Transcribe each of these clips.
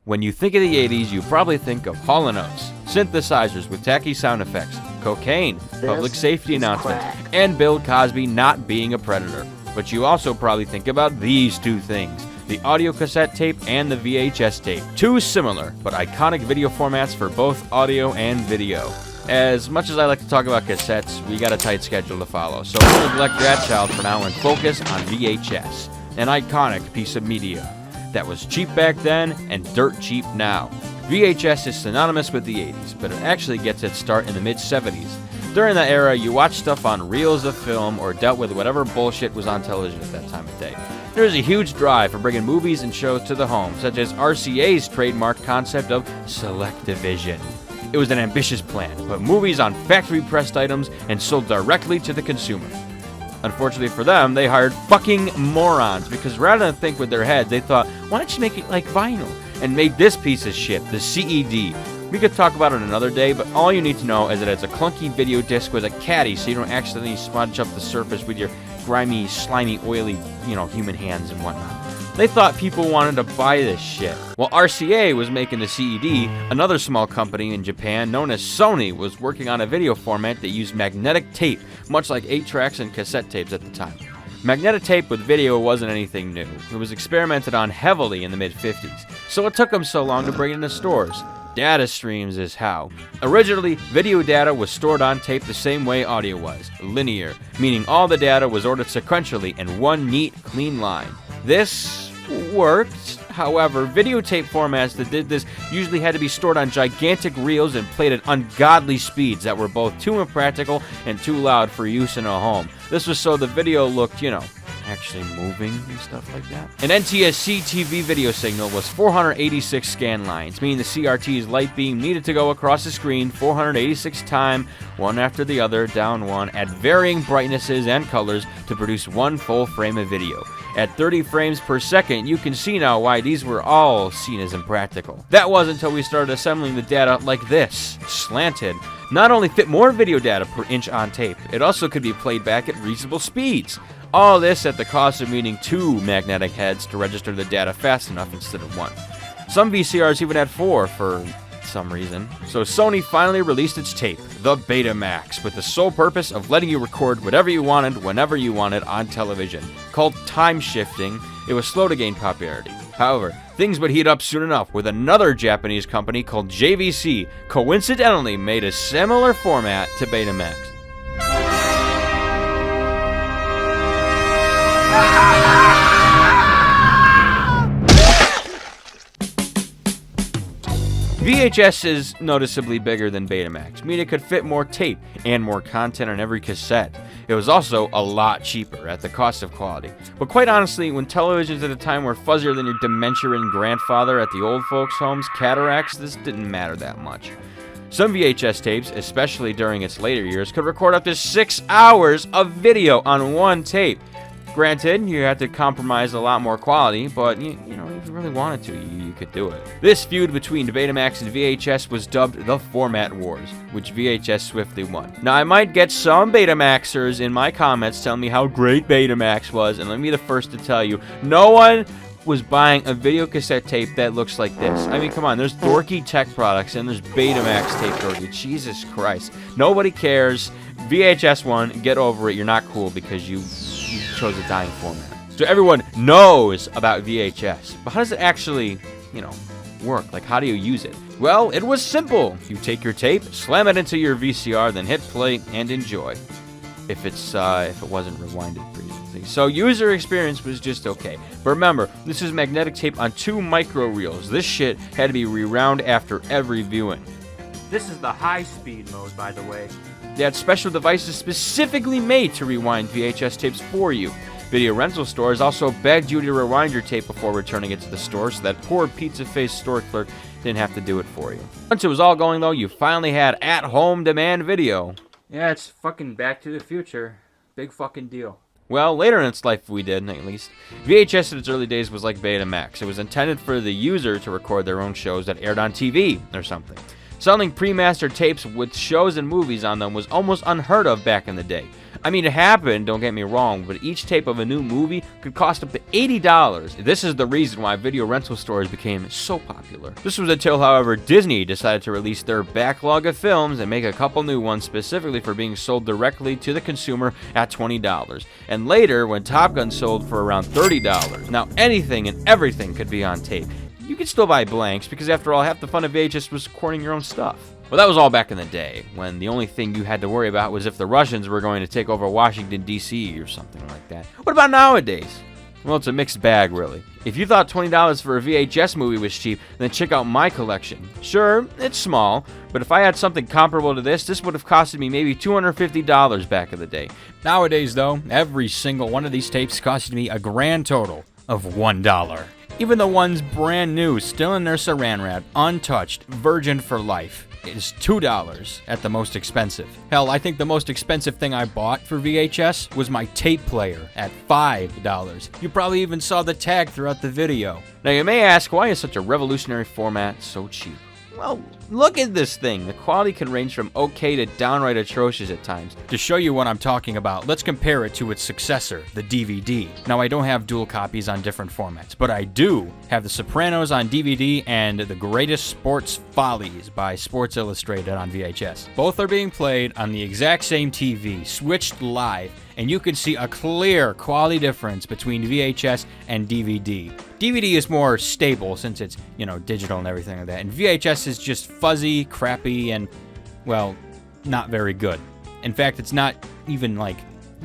When you think of the 80s, you probably think of Hall & Oates, synthesizers with tacky sound effects, cocaine, public safety announcements, and Bill Cosby not being a predator. But you also probably think about these two things, the audio cassette tape and the VHS tape. Two similar but iconic video formats for both audio and video. As much as I like to talk about cassettes, we got a tight schedule to follow, so we'll neglect that child for now and focus on VHS, an iconic piece of media that was cheap back then and dirt cheap now. VHS is synonymous with the 80s, but it actually gets its start in the mid-70s. During that era, you watched stuff on reels of film or dealt with whatever bullshit was on television at that time of day. There was a huge drive for bringing movies and shows to the home, such as RCA's trademark concept of Select-O-Vision. It was an ambitious plan, put movies on factory-pressed items and sold directly to the consumer. Unfortunately for them, they hired fucking morons, because rather than think with their heads, they thought, why don't you make it like vinyl? And made this piece of shit, the CED. We could talk about it another day, but all you need to know is that it's a clunky video disc with a caddy so you don't accidentally smudge up the surface with your grimy, slimy, oily, human hands and whatnot. They thought people wanted to buy this shit. While RCA was making the CED, another small company in Japan known as Sony was working on a video format that used magnetic tape, much like 8-tracks and cassette tapes at the time. Magnetic tape with video wasn't anything new. It was experimented on heavily in the mid-50s, so it took them so long to bring it into stores. Data streams is how. Originally, video data was stored on tape the same way audio was, linear, meaning all the data was ordered sequentially in one neat, clean line. This worked. However, videotape formats that did this usually had to be stored on gigantic reels and played at ungodly speeds that were both too impractical and too loud for use in a home. This was so the video looked, actually moving and stuff like that. An NTSC TV video signal was 486 scan lines, meaning the CRT's light beam needed to go across the screen 486 times, one after the other, down one, at varying brightnesses and colors to produce one full frame of video. At 30 frames per second, you can see now why these were all seen as impractical. That was until we started assembling the data like this, slanted. Not only fit more video data per inch on tape, it also could be played back at reasonable speeds. All this at the cost of needing 2 magnetic heads to register the data fast enough instead of 1. Some VCRs even had 4 for some reason. So Sony finally released its tape, the Betamax, with the sole purpose of letting you record whatever you wanted, whenever you wanted on television. Called time shifting, it was slow to gain popularity. However, things would heat up soon enough with another Japanese company called JVC coincidentally made a similar format to Betamax. VHS is noticeably bigger than Betamax, meaning it could fit more tape and more content on every cassette. It was also a lot cheaper at the cost of quality. But quite honestly, when televisions at the time were fuzzier than your dementia-ridden grandfather at the old folks' homes, cataracts, this didn't matter that much. Some VHS tapes, especially during its later years, could record up to 6 hours of video on one tape. Granted, you had to compromise a lot more quality, but if you really wanted to, you could do it. This feud between Betamax and VHS was dubbed the Format Wars, which VHS swiftly won. Now, I might get some Betamaxers in my comments telling me how great Betamax was, and let me be the first to tell you, no one was buying a video cassette tape that looks like this. I mean, come on, there's dorky tech products, and there's Betamax tape dorky. Jesus Christ. Nobody cares. VHS won. Get over it. You're not cool because you chose a dying format. So everyone knows about VHS, but how does it actually, work? Like, how do you use it? Well, it was simple. You take your tape, slam it into your VCR, then hit play and enjoy. If it wasn't rewinded previously. So user experience was just okay. But remember, this is magnetic tape on 2 micro reels. This shit had to be rewound after every viewing. This is the high-speed mode, by the way. They had special devices specifically made to rewind VHS tapes for you. Video rental stores also begged you to rewind your tape before returning it to the store so that poor pizza-faced store clerk didn't have to do it for you. Once it was all going, though, you finally had at-home demand video. Yeah, it's fucking Back to the Future. Big fucking deal. Well, later in its life we did, at least. VHS in its early days was like Betamax. It was intended for the user to record their own shows that aired on TV or something. Selling pre-mastered tapes with shows and movies on them was almost unheard of back in the day. I mean, it happened, don't get me wrong, but each tape of a new movie could cost up to $80. This is the reason why video rental stores became so popular. This was until, however, Disney decided to release their backlog of films and make a couple new ones specifically for being sold directly to the consumer at $20. And later, when Top Gun sold for around $30. Now, anything and everything could be on tape. You could still buy blanks, because after all, half the fun of VHS was recording your own stuff. Well, that was all back in the day, when the only thing you had to worry about was if the Russians were going to take over Washington, D.C. or something like that. What about nowadays? Well, it's a mixed bag, really. If you thought $20 for a VHS movie was cheap, then check out my collection. Sure, it's small, but if I had something comparable to this would have costed me maybe $250 back in the day. Nowadays, though, every single one of these tapes costed me a grand total of $1. Even the ones brand new, still in their saran wrap, untouched, virgin for life, is $2 at the most expensive. Hell, I think the most expensive thing I bought for VHS was my tape player at $5. You probably even saw the tag throughout the video. Now you may ask, why is such a revolutionary format so cheap? Well, look at this thing. The quality can range from okay to downright atrocious at times. To show you what I'm talking about, let's compare it to its successor, the DVD. Now, I don't have dual copies on different formats, but I do have The Sopranos on DVD and The Greatest Sports Follies by Sports Illustrated on VHS. Both are being played on the exact same TV, switched live, and you can see a clear quality difference between VHS and DVD. DVD is more stable since it's, digital and everything like that. And VHS is just fuzzy, crappy, and, well, not very good. In fact, it's not even,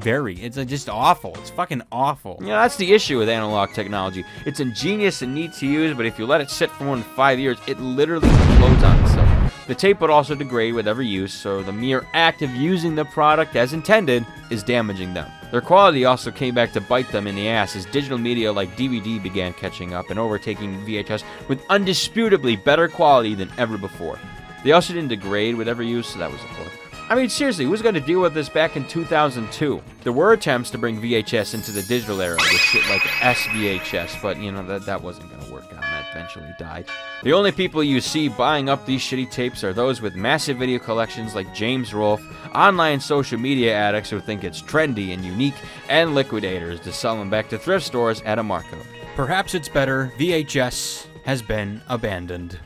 it's just awful. It's fucking awful. That's the issue with analog technology. It's ingenious and neat to use, but if you let it sit for more than 5 years, it literally explodes on itself. The tape would also degrade with every use, so the mere act of using the product as intended is damaging them. Their quality also came back to bite them in the ass as digital media like DVD began catching up and overtaking VHS with undisputably better quality than ever before. They also didn't degrade with every use, so that was a plus. I mean, seriously, who's going to deal with this back in 2002? There were attempts to bring VHS into the digital era with shit like SVHS, but, that wasn't going to work out. That eventually died. The only people you see buying up these shitty tapes are those with massive video collections like James Rolfe, online social media addicts who think it's trendy and unique, and liquidators to sell them back to thrift stores at a markup. Perhaps it's better VHS has been abandoned.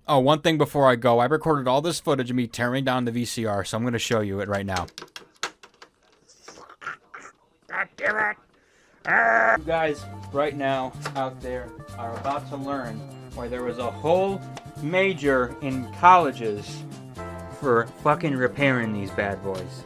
Oh, one thing before I go. I recorded all this footage of me tearing down the VCR, so I'm going to show you it right now. God damn it! You guys, right now, out there, are about to learn why there was a whole major in colleges for fucking repairing these bad boys.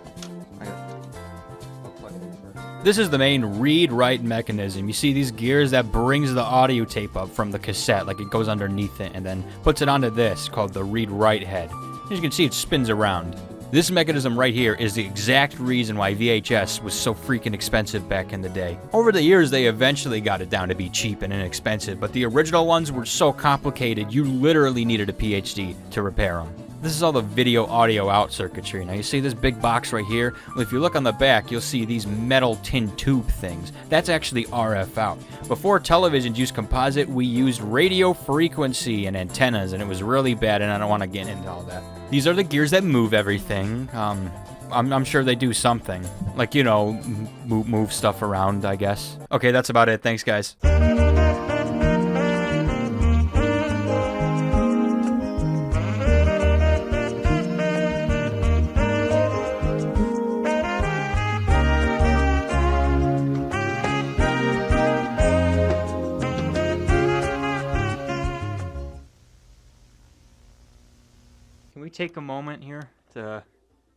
This is the main read-write mechanism. You see these gears that brings the audio tape up from the cassette, like it goes underneath it, and then puts it onto this, called the read-write head. As you can see, it spins around. This mechanism right here is the exact reason why VHS was so freaking expensive back in the day. Over the years, they eventually got it down to be cheap and inexpensive, but the original ones were so complicated, you literally needed a PhD to repair them. This is all the video audio out circuitry. Now you see this big box right here? Well, if you look on the back, you'll see these metal tin tube things. That's actually RF out. Before televisions used composite, we used radio frequency and antennas, and it was really bad, and I don't want to get into all that. These are the gears that move everything. I'm sure they do something. Like, move stuff around, I guess. Okay, that's about it. Thanks, guys. Can we take a moment here to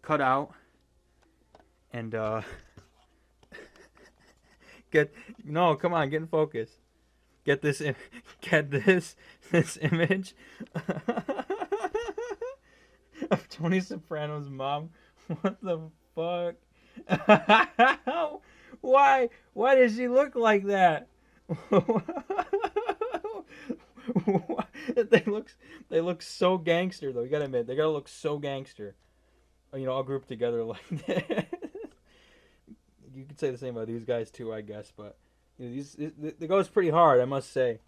cut out and get in focus. Get this image of Tony Soprano's mom. What the fuck? Why does she look like that? They look so gangster though. You gotta admit, they gotta look so gangster. All grouped together like that. You could say the same about these guys too, I guess. But it goes pretty hard, I must say.